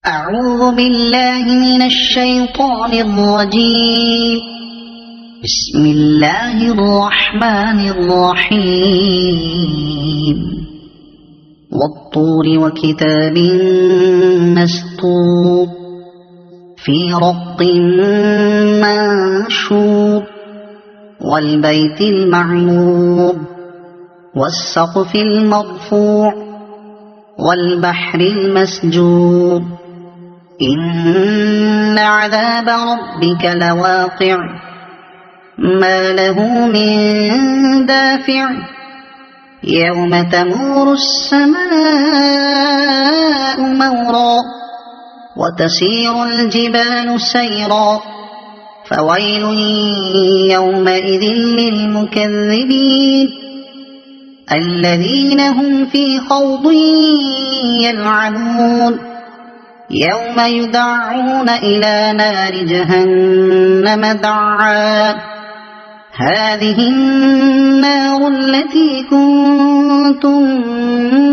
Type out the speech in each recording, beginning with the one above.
أعوذ بالله من الشيطان الرجيم. بسم الله الرحمن الرحيم. والطور وكتاب مسطور في رق منشور والبيت المعمور والسقف المرفوع والبحر المسجور إن عذاب ربك لواقع ما له من دافع يوم تمور السماء مورا وتسير الجبال سيرا فويل يومئذ للمكذبين الذين هم في خوض يلعبون يوم يدعون إلى نار جهنم دعا هذه النار التي كنتم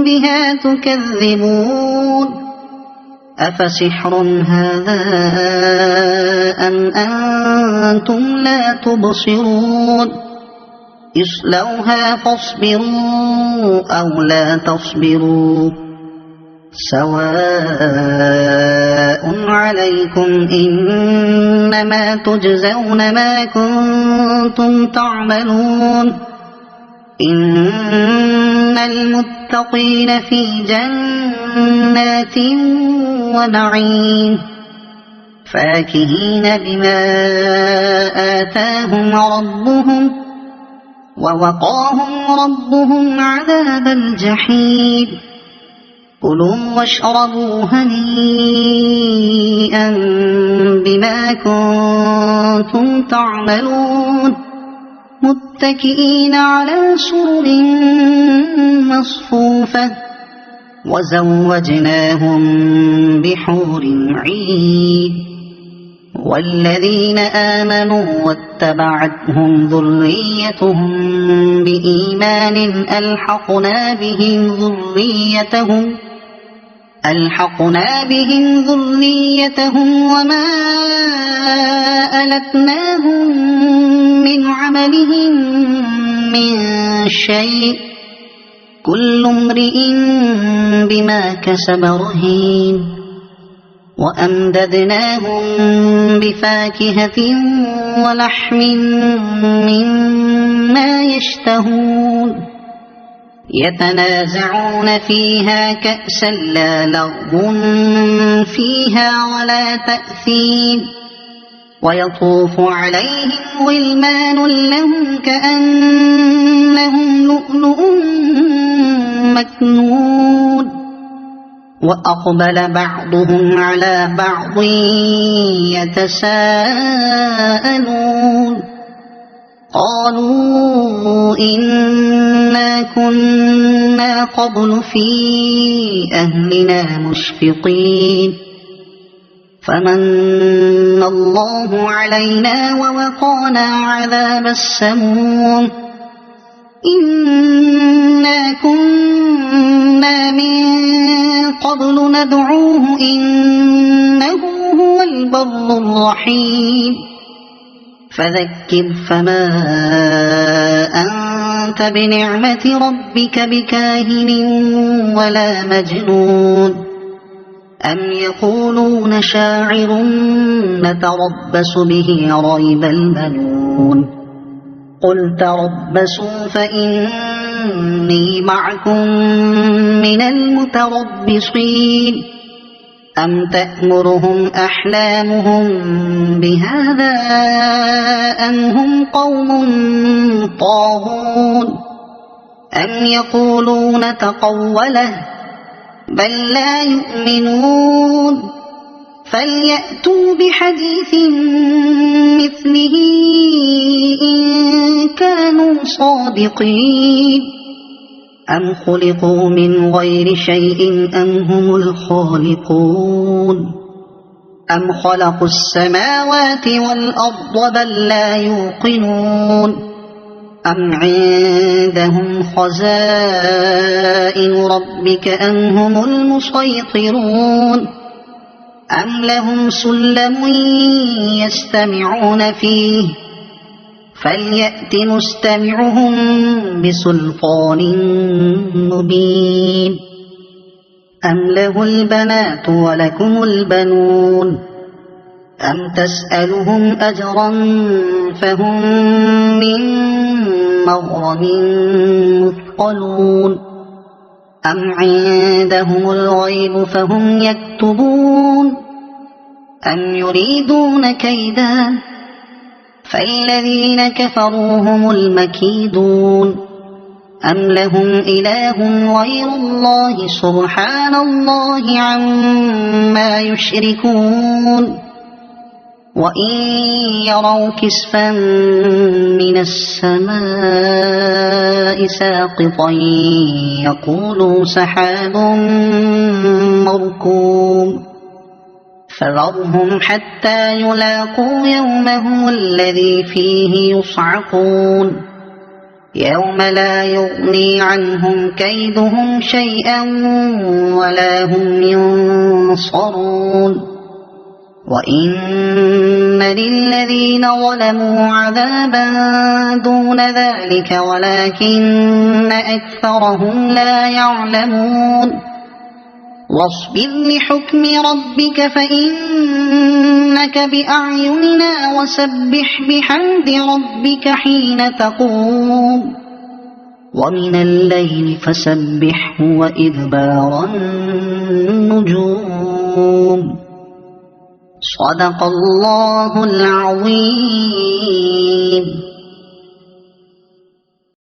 بها تكذبون أفسحر هذا أم أنتم لا تبصرون اصلوها فاصبروا أو لا تصبروا سواء عليكم إنما تجزون ما كنتم تعملون إن المتقين في جنات ونعيم فاكهين بما آتاهم ربهم ووقاهم ربهم عذاب الجحيم كلوا واشربوا هنيئا بما كنتم تعملون متكئين على سرر مصفوفة وزوجناهم بحور عين والذين آمنوا واتبعتهم ذريتهم بإيمان ألحقنا بهم ذريتهم وما ألتناهم من عملهم من شيء كل امرئ بما كسب رهين وأمددناهم بفاكهة ولحم مما يشتهون يتنازعون فيها كأسا لا لغو فيها ولا تأثيم ويطوف عليهم غلمان لهم كأنهم لؤلؤ مكنون وأقبل بعضهم على بعض يتساءلون قالوا إنا كنا قبل في أهلنا مشفقين فمن الله علينا ووقانا عذاب السموم إنا كنا من قبل ندعوه إنه هو البر الرحيم فذكر فما أنت بنعمة ربك بكاهن ولا مجنون أم يقولون شاعر نتربص به ريب المنون قل تربصوا فإني معكم من المتربصين أم تأمرهم أحلامهم بهذا أم هم قوم طاغون أم يقولون تقوله بل لا يؤمنون فليأتوا بحديث مثله إن كانوا صادقين أم خلقوا من غير شيء أم هم الخالقون أم خلقوا السماوات والأرض بل لا يوقنون أم عندهم خزائن ربك أم هم المسيطرون أم لهم سلم يستمعون فيه فليأت مستمعهم بسلطان مبين أم له البنات ولكم البنون أم تسألهم أجرا فهم من مغرم مثقلون أم عندهم الغيب فهم يكتبون أم يريدون كيدا فالذين كفروا هم المكيدون أم لهم إله غير الله سبحان الله عما يشركون وإن يروا كسفا من السماء ساقطا يقولوا سحاب مركوم فذرهم حتى يلاقوا يومهم الذي فيه يصعقون يوم لا يغني عنهم كيدهم شيئا ولا هم ينصرون وإن للذين ظلموا عذابا دون ذلك ولكن أكثرهم لا يعلمون واصبر لحكم ربك فإنك بأعيننا وسبح بحمد ربك حين تقوم ومن الليل فسبحه وإدبار النجوم صدق الله العظيم.